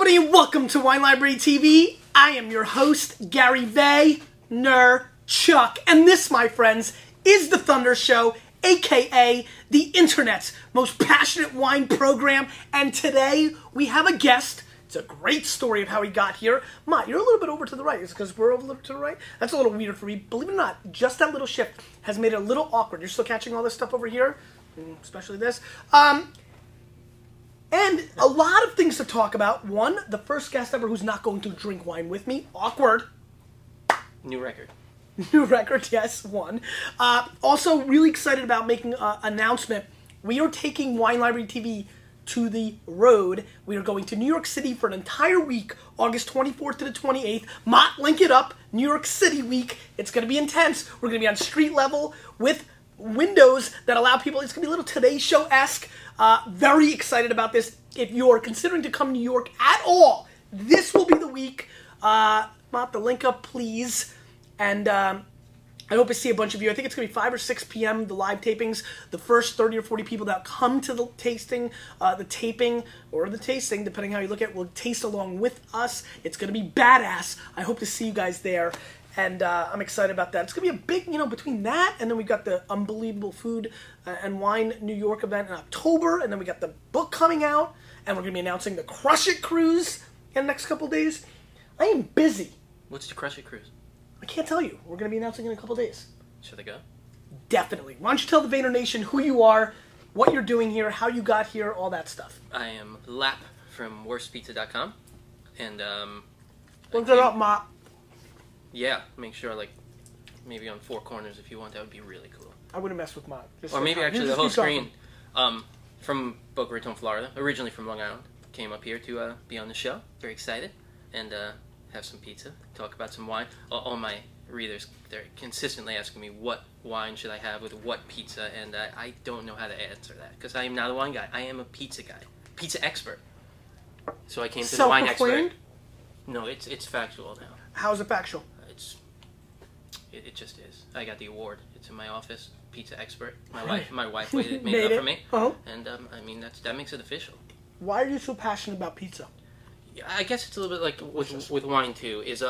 everybody, and welcome to Wine Library TV. I am your host, Gary Vaynerchuk, and this, my friends, is the Thunder Show, aka the internet's most passionate wine program. And today we have a guest. It's a great story of how he got here. Ma, you're a little bit over to the right. Is it because we're over a little to the right? That's a little weird for me. Believe it or not, just that little shift has made it a little awkward. You're still catching all this stuff over here, especially this. And a lot of things to talk about. One, the first guest ever who's not going to drink wine with me. Awkward. New record. New record, yes, one. Also, really excited about making an announcement. We are taking Wine Library TV to the road. We are going to New York City for an entire week, August 24th to the 28th. Mott, link it up. New York City week. It's going to be intense. We're going to be on street level with windows that allow people. It's going to be a little Today Show-esque. Very excited about this. If you're considering to come to New York at all, this will be the week. Mott, the link up, please. And I hope to see a bunch of you. I think it's going to be 5 or 6 p.m., the live tapings. The first 30 or 40 people that come to the tasting, the taping, or the tasting, depending how you look at it, will taste along with us. It's going to be badass. I hope to see you guys there. And I'm excited about that. It's going to be a big, between that, and then we've got the Unbelievable Food and Wine New York event in October, and then we got the book coming out, and we're going to be announcing the Crush It Cruise in the next couple days. I am busy. What's the Crush It Cruise? I can't tell you. We're going to be announcing in a couple days. Should I go? Definitely. Why don't you tell the Vayner Nation who you are, what you're doing here, how you got here, all that stuff. I am Lap from worstpizza.com, and look it up, Mott. Yeah, make sure, maybe on 4 corners if you want. That would be really cool. I wouldn't mess with Mott. Or maybe actually the whole screen. From Boca Raton, Florida, originally from Long Island. Came up here to be on the show. Very excited. And have some pizza, talk about some wine. All my readers, they're consistently asking me what wine should I have with what pizza, and I don't know how to answer that, because I am not a wine guy. I am a pizza guy. Pizza expert. So I came to the wine expert. No, it's factual now. How is it factual? It just is. I got the award. It's in my office. Pizza expert. My wife made it up for me. And I mean that makes it official. Why are you so passionate about pizza? Yeah, I guess it's a little bit like with wine too. Is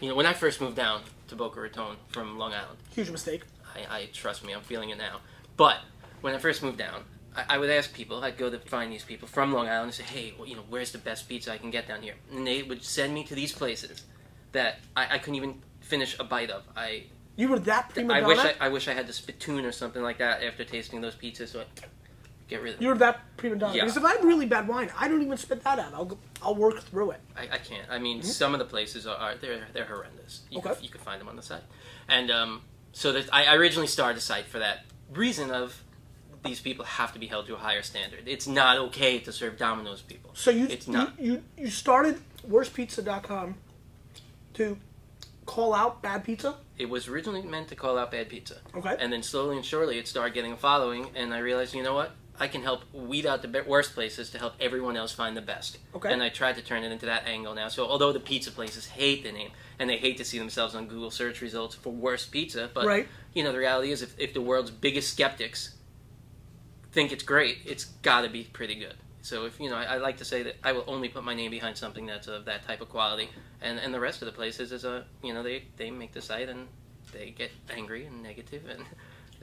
when I first moved down to Boca Raton from Long Island. Huge mistake. I trust me. I'm feeling it now. But when I first moved down, I would ask people. I'd go to find these people from Long Island and say, hey, where's the best pizza I can get down here? And they would send me to these places that I couldn't even finish a bite of. You were that prima donna? I wish I had the spittoon or something like that after tasting those pizzas, so I get rid of them. You were that prima donna? Yeah. Because if I have really bad wine, I don't even spit that out. I'll work through it. I can't. I mean, some of the places they're horrendous. You could find them on the site. And so that I originally started the site for that reason of these people have to be held to a higher standard. It's not okay to serve Domino's people. So you started worstpizza.com to call out bad pizza? It was originally meant to call out bad pizza. Okay. And then slowly and surely it started getting a following, and I realized, you know what? I can help weed out the worst places to help everyone else find the best. Okay. And I tried to turn it into that angle now. So although the pizza places hate the name, and they hate to see themselves on Google search results for worst pizza, but the reality is if the world's biggest skeptics think it's great, it's got to be pretty good. So if I like to say that I will only put my name behind something that's of that type of quality, and the rest of the places is they make the site and they get angry and negative. And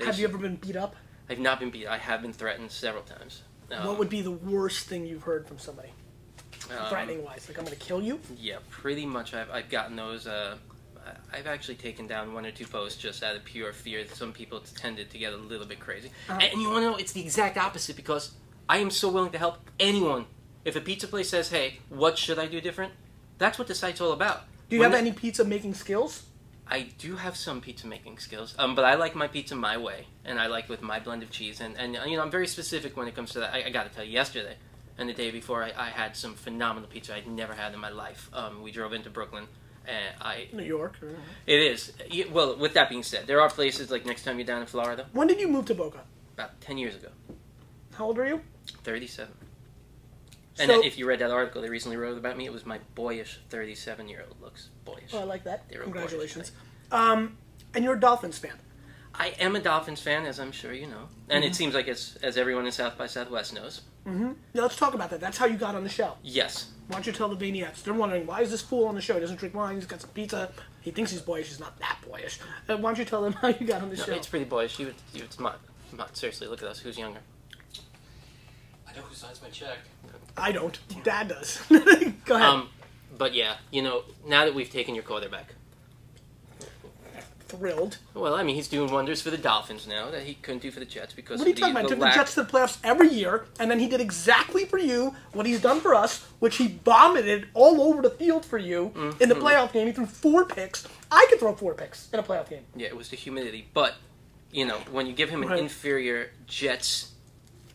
have you ever been beat up? I've not been beat. I have been threatened several times. What would be the worst thing you've heard from somebody, threatening wise? Like, I'm going to kill you? Yeah, pretty much. I've gotten those. I've actually taken down 1 or 2 posts just out of pure fear. Some people tended to get a little bit crazy, and you want to know? It's the exact opposite, because I am so willing to help anyone. If a pizza place says, hey, what should I do different? That's what the site's all about. Do you have any pizza making skills? I do have some pizza making skills, but I like my pizza my way, and I like with my blend of cheese. And I'm very specific when it comes to that. I got to tell you, yesterday and the day before, I had some phenomenal pizza I'd never had in my life. We drove into Brooklyn. New York? It is. Well, with that being said, there are places like next time you're down in Florida. When did you move to Boca? About 10 years ago. How old are you? 37. And if you read that article they recently wrote about me, it was my boyish 37-year-old looks. Boyish. Oh, I like that. Congratulations. Boyish. And you're a Dolphins fan? I am a Dolphins fan, as I'm sure you know. And it seems like as everyone in South by Southwest knows. Now, let's talk about that. That's how you got on the show. Yes. Why don't you tell the Vaynerchuks? They're wondering, why is this fool on the show? He doesn't drink wine. He's got some pizza. He thinks he's boyish. He's not that boyish. Why don't you tell them how you got on the show? It's pretty boyish. It's not. Seriously, look at us. Who's younger? I know who signs my check. I don't. Dad does. Go ahead. But yeah, now that we've taken your quarterback. Thrilled. Well, I mean, he's doing wonders for the Dolphins now that he couldn't do for the Jets because What are you talking about? Took the Jets to the playoffs every year, and then he did exactly for you what he's done for us, which he vomited all over the field for you in the playoff game. He threw 4 picks. I could throw 4 picks in a playoff game. Yeah, it was the humidity. But, when you give him an inferior Jets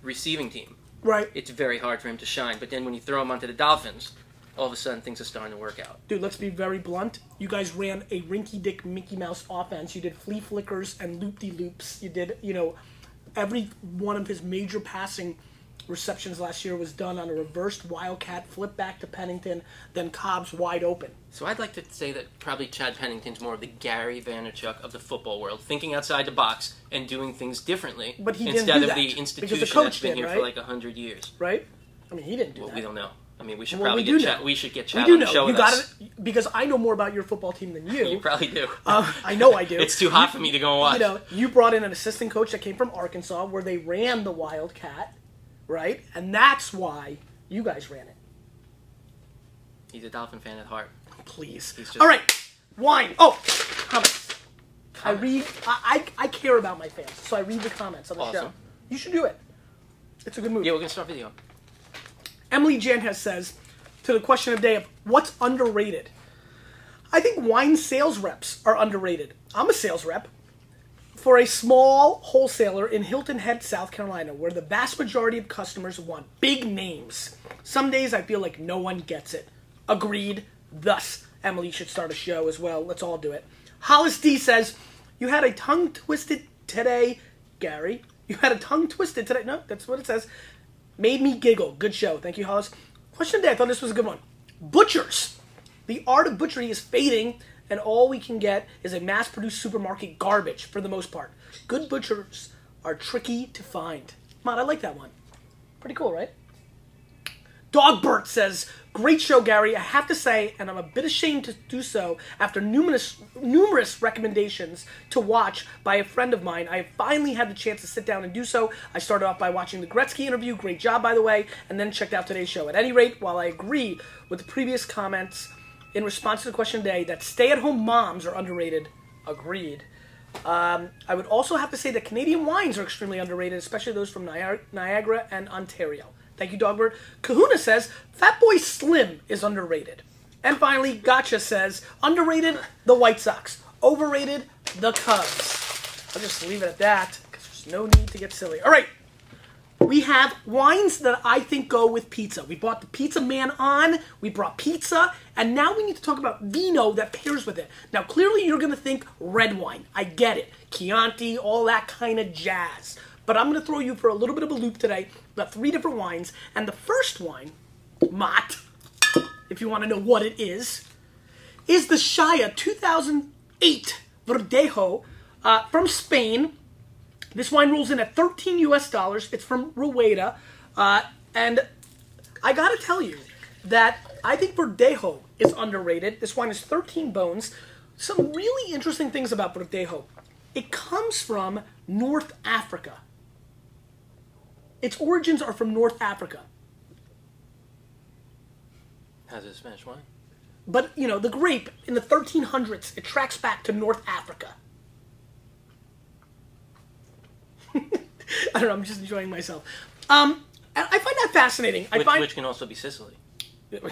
receiving team, right, it's very hard for him to shine. But then when you throw him onto the Dolphins, all of a sudden things are starting to work out. Dude, let's be very blunt. You guys ran a rinky-dink Mickey Mouse offense. You did flea flickers and loop-de-loops. You did, every one of his major passing receptions last year was done on a reversed Wildcat, flip back to Pennington, then Cobb's wide open. So I'd like to say that probably Chad Pennington's more of the Gary Vaynerchuk of the football world, thinking outside the box and doing things differently but he instead didn't do of that, the institution that's been here right? for like 100 years. Right? I mean, he didn't do Well, that. we don't know. I mean, we should Well, probably we do get know. Chad. We should get We Chad do on the know. show You with got us. it because I know more about your football team than you. You probably do. I know I do. It's too hot for me to go and watch. You brought in an assistant coach that came from Arkansas where they ran the Wildcat, right? And that's why you guys ran it. He's a Dolphin fan at heart. Please. He's just... All right. Wine. Oh, comments. I read. I care about my fans, so I read the comments on the show. You should do it. It's a good move. Yeah, we're gonna start video. Emily Janhez says, to the question of the day of what's underrated. I think wine sales reps are underrated. I'm a sales rep for a small wholesaler in Hilton Head, South Carolina, where the vast majority of customers want big names. Some days I feel like no one gets it. Agreed. Thus, Emily should start a show as well. Let's all do it. Hollis D says, you had a tongue twisted today, Gary. You had a tongue twisted today. No, that's what it says. Made me giggle. Good show. Thank you, Hollis. Question of the day. I thought this was a good one. Butchers. The art of butchery is fading, and all we can get is a mass-produced supermarket garbage for the most part. Good butchers are tricky to find. Come on, I like that one. Pretty cool, right? Dogbert says, great show, Gary. I have to say, and I'm a bit ashamed to do so, after numerous recommendations to watch by a friend of mine, I have finally had the chance to sit down and do so. I started off by watching the Gretzky interview, great job, by the way, and then checked out today's show. At any rate, while I agree with the previous comments in response to the question today that stay-at-home moms are underrated, agreed. I would also have to say that Canadian wines are extremely underrated, especially those from Niagara and Ontario. Thank you, Dogbert. Kahuna says, Fatboy Slim is underrated. And finally, Gotcha says, underrated, the White Sox. Overrated, the Cubs. I'll just leave it at that, because there's no need to get silly. All right, we have wines that I think go with pizza. We brought the pizza man on, we brought pizza, and now we need to talk about vino that pairs with it. Now, clearly you're going to think red wine. I get it. Chianti, all that kind of jazz. But I'm going to throw you for a little bit of a loop today. We've got 3 different wines. And the first wine, Mott, if you want to know what it is the Shaya 2008 Verdejo from Spain. This wine rolls in at $13 US. It's from Rueda. And I got to tell you that I think Verdejo is underrated. This wine is 13 bones. Some really interesting things about Verdejo. It comes from North Africa. Its origins are from North Africa. How's it Spanish wine? But, the grape, in the 1300s, it tracks back to North Africa. I don't know, I'm just enjoying myself. And I find that fascinating. Which can also be Sicily.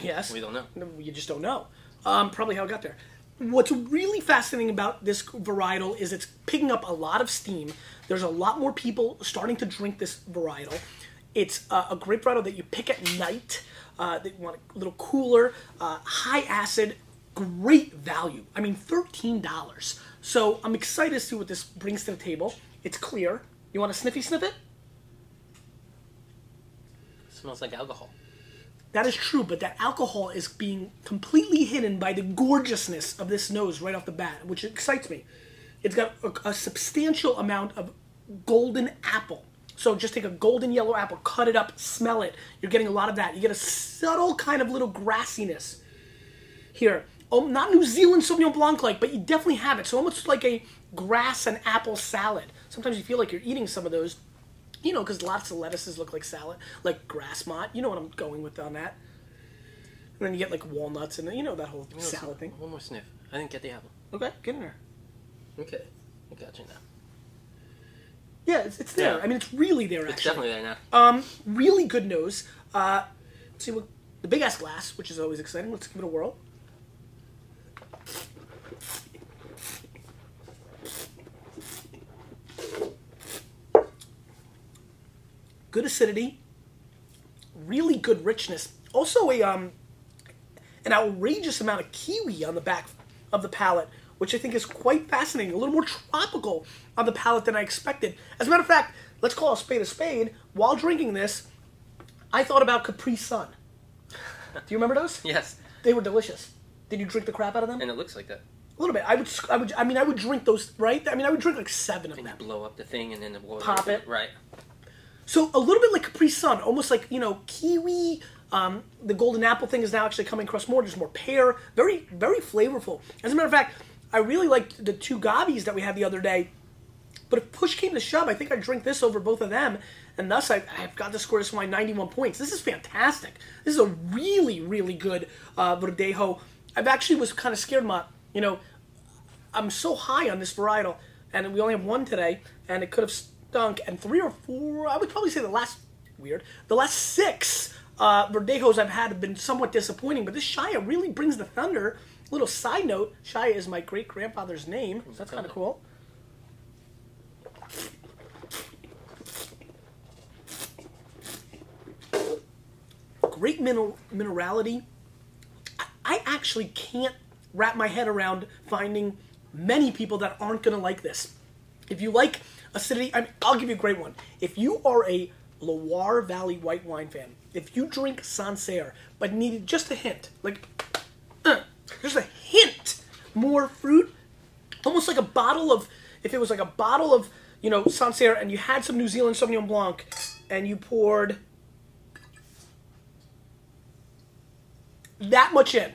Yes. We don't know. You just don't know. Probably how it got there. What's really fascinating about this varietal is it's picking up a lot of steam. There's a lot more people starting to drink this varietal. It's a grape varietal that you pick at night. That you want a little cooler, high acid, great value. I mean, $13. So I'm excited to see what this brings to the table. It's clear. You want to sniff it? It smells like alcohol. That is true, but that alcohol is being completely hidden by the gorgeousness of this nose right off the bat, which excites me. It's got a substantial amount of golden apple So just take a golden yellow apple, cut it up, smell it. You're getting a lot of that. You get a subtle kind of little grassiness here. Oh, not New Zealand Sauvignon Blanc like, but you definitely have it. So almost like a grass and apple salad. Sometimes you feel like you're eating some of those, you know, because lots of lettuces look like salad, like grass mott. You know what I'm going with on that. And then you get like walnuts and, you know, that whole salad thing. One more sniff. I didn't get the apple. Okay, get in there. Okay, I got you now. Yeah, it's there. Yeah. I mean, it's really there, actually. It's definitely there now. Really good nose. See what the big ass glass, which is always exciting. Let's give it a whirl. Good acidity. Really good richness. Also an outrageous amount of kiwi on the back of the palate, which I think is quite fascinating. A little more tropical on the palate than I expected. As a matter of fact, let's call a spade a spade. While drinking this, I thought about Capri Sun. Do you remember those? Yes. They were delicious. Did you drink the crap out of them? And it looks like that. A little bit. I would drink those, right? I mean, I would drink like 7 of And them. you blow up the thing and then the water. Pop it. Right. So a little bit like Capri Sun, almost like, you know, kiwi. The golden apple thing is now actually coming across more. There's more pear. Very, very flavorful. As a matter of fact, I really liked the 2 gobbies that we had the other day. But if push came to shove, I think I'd drink this over both of them. And thus, I've got to score this wine 91 points. This is fantastic. This is a really, really good Verdejo. I've actually was kind of scared, you know, I'm so high on this varietal. And we only have 1 today. And it could have stunk. And 3 or 4, I would probably say the last 6 Verdejos I've had have been somewhat disappointing. But this Shia really brings the thunder. Little side note, Shia is my great-grandfather's name. So that's kind of cool. Great minerality. I actually can't wrap my head around finding many people that aren't going to like this. If you like acidity, I'll give you a great one. If you are a Loire Valley white wine fan, if you drink Sancerre, but needed just a hint, like, just a hint more fruit, almost like a bottle of, if it was like a bottle of, you know, Sancerre, and you had some New Zealand Sauvignon Blanc, and you poured that much in,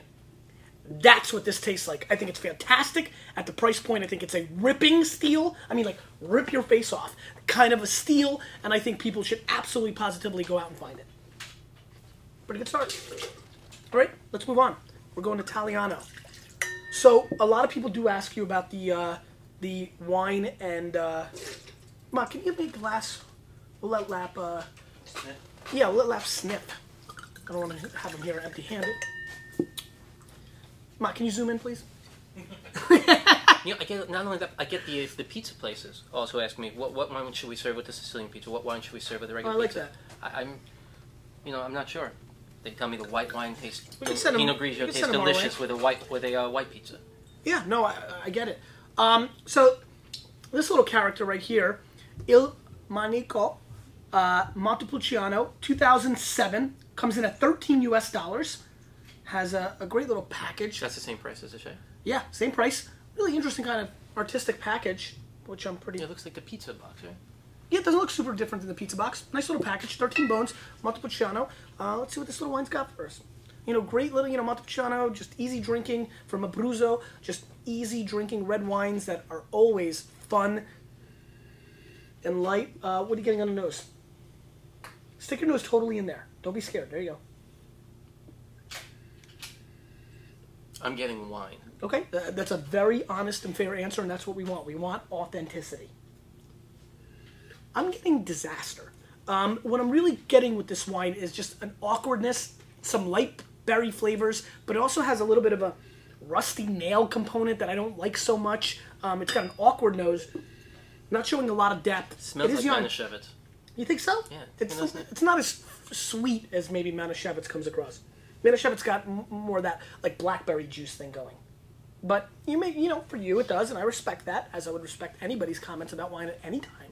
that's what this tastes like. I think it's fantastic. At the price point, I think it's a ripping steal. I mean, like, rip your face off. Kind of a steal, and I think people should absolutely positively go out and find it. Pretty good start. All right, let's move on. We're going Italiano. So, a lot of people do ask you about the wine and... Ma, can you give me a glass? We'll let Lap... Sniff? Yeah, we'll let Lap sniff. I don't want to have him here empty-handed. Ma, can you zoom in, please? You know, I get not only that, I get the pizza places also ask me what wine should we serve with the Sicilian pizza? What wine should we serve with the regular pizza? I like that. I'm not sure. They tell me the white wine tastes, We can send 'em- Pinot we Grigio can tastes send 'em our delicious way. with a white pizza. Yeah, no, I get it. So, this little character right here, Il Manico Montepulciano, 2007, comes in at $13 US. Has a great little package. That's the same price as the Shea. Yeah, same price. Really interesting kind of artistic package, which I'm pretty... Yeah, it looks like the pizza box, right? Yeah, it doesn't look super different than the pizza box. Nice little package, 13 bones, Montepulciano. Let's see what this little wine's got for us. You know, great little, Montepulciano, just easy drinking from Abruzzo. Just easy drinking red wines that are always fun and light. What are you getting on the nose? Stick your nose totally in there. Don't be scared. There you go. I'm getting wine. Okay, that's a very honest and fair answer, and that's what we want. We want authenticity. I'm getting disaster. What I'm really getting with this wine is just an awkwardness, some light berry flavors, but it also has a little bit of a rusty nail component that I don't like so much. It's got an awkward nose, not showing a lot of depth. Smells it is like young. Manischewitz. You think so? Yeah, It's not as sweet as maybe Manischewitz comes across. Manischewitz got more of that like blackberry juice thing going. But you may, for you it does, and I respect that, as I would respect anybody's comments about wine at any time.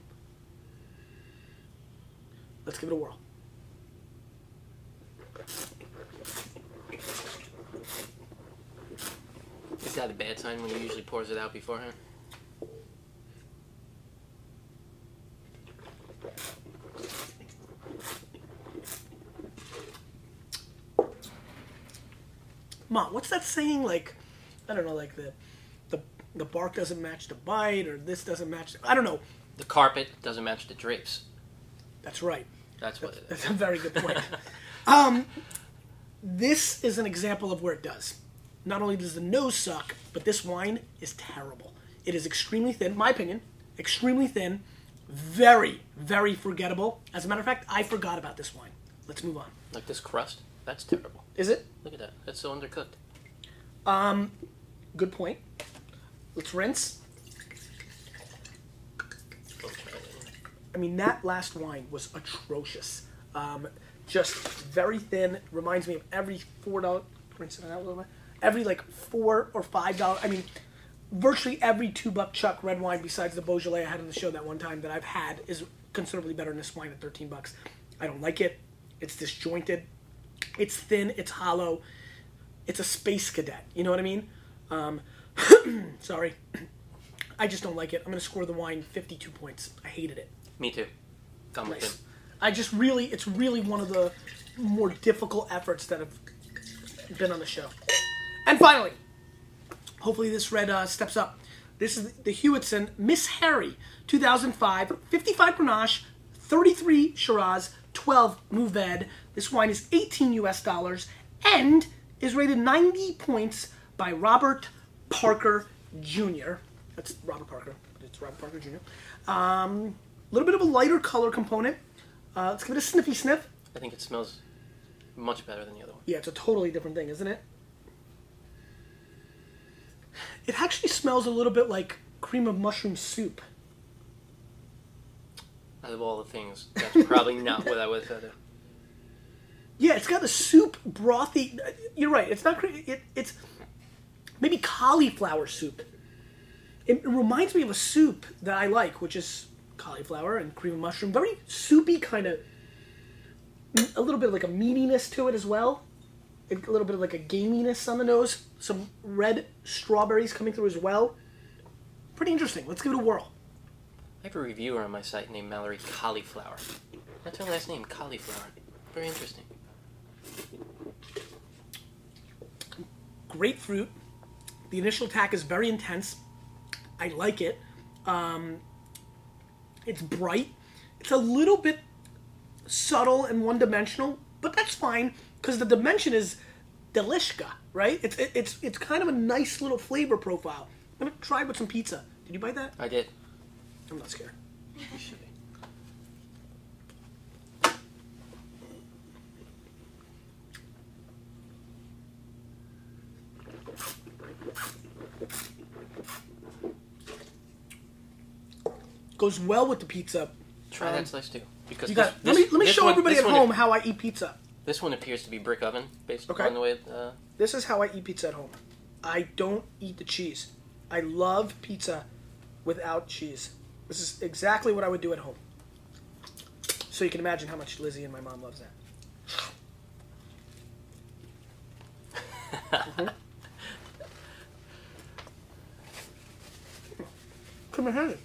Let's give it a whirl. Is that a bad sign when he usually pours it out beforehand? Mom, what's that saying? Like, I don't know, like the bark doesn't match the bite, or this doesn't match. I don't know. The carpet doesn't match the drapes. That's right. That's what it is. That's a very good point. This is an example of where it does. Not only does the nose suck, but this wine is terrible. It is extremely thin, my opinion, extremely thin, very, very forgettable. As a matter of fact, I forgot about this wine. Let's move on. Like this crust? That's terrible. Is it? Look at that. That's so undercooked. Good point. Let's rinse. I mean, that last wine was atrocious. Just very thin. Reminds me of every $4, every like $4 or $5. I mean, virtually every $2 Chuck red wine besides the Beaujolais I had on the show that one time that I've had is considerably better than this wine at $13. I don't like it. It's disjointed. It's thin. It's hollow. It's a space cadet. You know what I mean? Sorry. I just don't like it. I'm going to score the wine 52 points. I hated it. Me too. I'm with him. It's really one of the more difficult efforts that have been on the show. And finally, hopefully this red steps up. This is the Hewitson Miss Harry 2005, 55 Grenache, 33 Shiraz, 12 Mourvèdre. This wine is $18 US and is rated 90 points by Robert Parker Jr. That's Robert Parker, but it's Robert Parker Jr. A little bit of a lighter color component. Let's give it a sniffy sniff. I think it smells much better than the other one. Yeah, it's a totally different thing, isn't it? It actually smells a little bit like cream of mushroom soup. Out of all the things, that's probably not what I would have said. Yeah, it's got the soup brothy. You're right. It's not. It's maybe cauliflower soup. It reminds me of a soup that I like, which is cauliflower and cream of mushroom. Very soupy, kind of. A little bit of like a meatiness to it as well. A little bit of like a gaminess on the nose. Some red strawberries coming through as well. Pretty interesting. Let's give it a whirl. I have a reviewer on my site named Mallory Cauliflower. That's her last name, Cauliflower. Very interesting. Grapefruit. The initial attack is very intense. I like it. It's bright. It's a little bit subtle and one-dimensional, but that's fine because the dimension is delishka, right? It's kind of a nice little flavor profile. I'm gonna try it with some pizza. Did you bite that? I did. I'm not scared. You should be. Goes well with the pizza. Try that slice too. Because you got. Let me show everybody at home how I eat pizza. This one appears to be brick oven, based Okay. on the way. This is how I eat pizza at home. I don't eat the cheese. I love pizza without cheese. This is exactly what I would do at home. So you can imagine how much Lizzie and my mom loves that. Come ahead.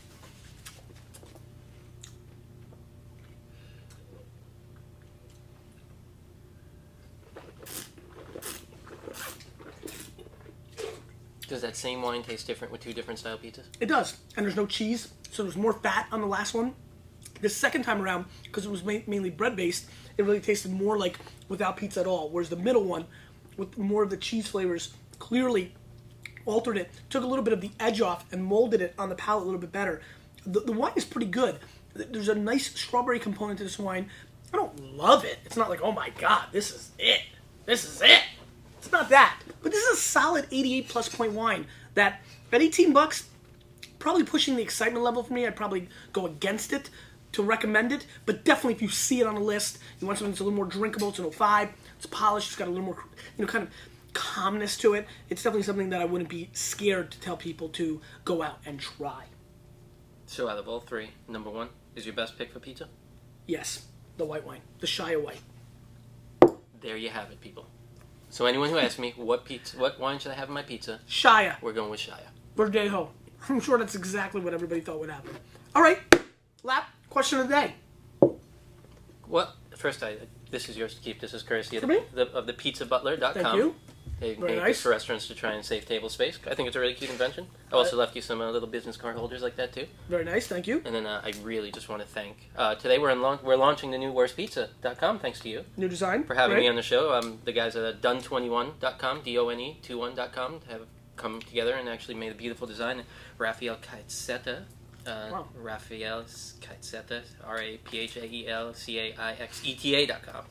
Does that same wine taste different with two different style pizzas? It does. And there's no cheese, so there's more fat on the last one. The second time around, because it was mainly bread-based, it really tasted more like without pizza at all. Whereas the middle one, with more of the cheese flavors, clearly altered it, took a little bit of the edge off, and molded it on the palate a little bit better. The wine is pretty good. There's a nice strawberry component to this wine. I don't love it. It's not like, oh my god, this is it. This is it. It's not that. But this is a solid 88 plus point wine that at $18, probably pushing the excitement level for me. I'd probably go against it to recommend it. But definitely if you see it on a list, you want something that's a little more drinkable, it's an 05, it's polished, it's got a little more, kind of calmness to it. It's definitely something that I wouldn't be scared to tell people to go out and try. So out of all three, number one is your best pick for pizza? Yes, the white wine, the Shia white. There you have it, people. So anyone who asks me, what wine should I have in my pizza? Shia. We're going with Shia. Verdejo. I'm sure that's exactly what everybody thought would happen. All right, Lap, question of the day. Well, first, this is yours to keep. This is courtesy of For me? the pizzabutler.com. Thank you. They Very make nice. it for restaurants to try and save table space. I think it's a really cute invention. I also left you some little business card holders like that too. Very nice, thank you. And then I really just want to thank. Today we're launching the new worstpizza.com. Thanks to you New design. for having Great. me on the show. The guys at done21.com, DONE21.com, have come together and actually made a beautiful design. Raphael Caixeta. Wow. Raphael Caixeta, RAPHAELCAIXETA.com.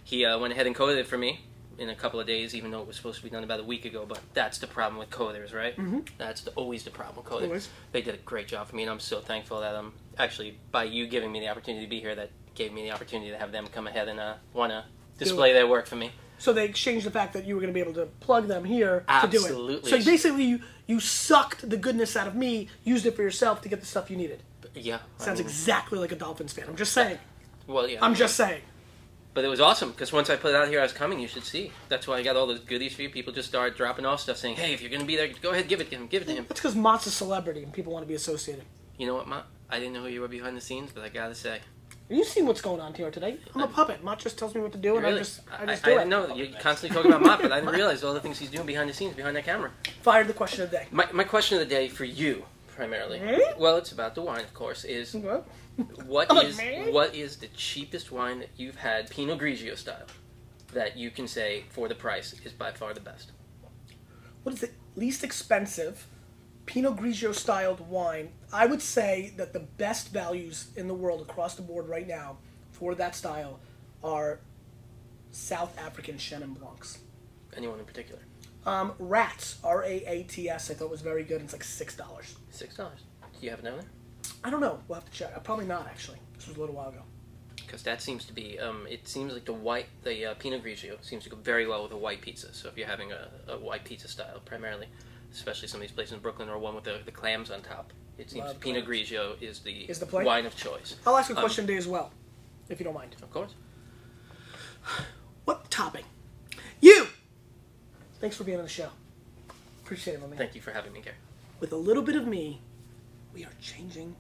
He went ahead and coded it for me in a couple of days, even though it was supposed to be done about a week ago. But that's the problem with coders, right? Mm-hmm. That's always the problem with coders. Always. They did a great job for me, and I'm so thankful that actually by you giving me the opportunity to be here, that gave me the opportunity to have them come ahead and want to display their work for me. So they exchanged the fact that you were going to be able to plug them here to do it. Absolutely. So basically, you sucked the goodness out of me, used it for yourself to get the stuff you needed. Yeah. Sounds exactly like a Dolphins fan. I'm just saying. Well, yeah. I'm just saying. But it was awesome, because once I put it out here I was coming, you should see. That's why I got all those goodies for you. People just started dropping off stuff saying, hey, if you're going to be there, go ahead, give it to him, give it to him. That's because Mott's a celebrity and people want to be associated. You know what, Mott? I didn't know who you were behind the scenes, but I gotta say. Have you seen what's going on here today? I'm a puppet. Mott just tells me what to do, and Really? I just do I it. didn't know. You're constantly talking about Mott, but I didn't realize all the things he's doing behind the scenes, behind that camera. Fired the question of the day. My question of the day for you, primarily, well, it's about the wine, of course, is What? what I'm like, is "Me?" what is the cheapest wine that you've had, Pinot Grigio style, that you can say, for the price, is by far the best? What is the least expensive Pinot Grigio styled wine? I would say that the best values in the world across the board right now for that style are South African Chenin Blancs. Anyone in particular? Rats, R-A-A-T-S, I thought was very good. It's like $6. $6. Do you have it down there? I don't know. We'll have to check. Probably not, actually. This was a little while ago. Because that seems to be, it seems like the Pinot Grigio seems to go very well with a white pizza. So if you're having a white pizza style, primarily, especially some of these places in Brooklyn, or one with the clams on top, it seems Love Pinot clams. Grigio is the play? wine of choice. I'll ask a question today as well, if you don't mind. Of course. What topping? You! Thanks for being on the show. Appreciate it, my man. Thank you for having me, Gary. With a little bit of me, we are changing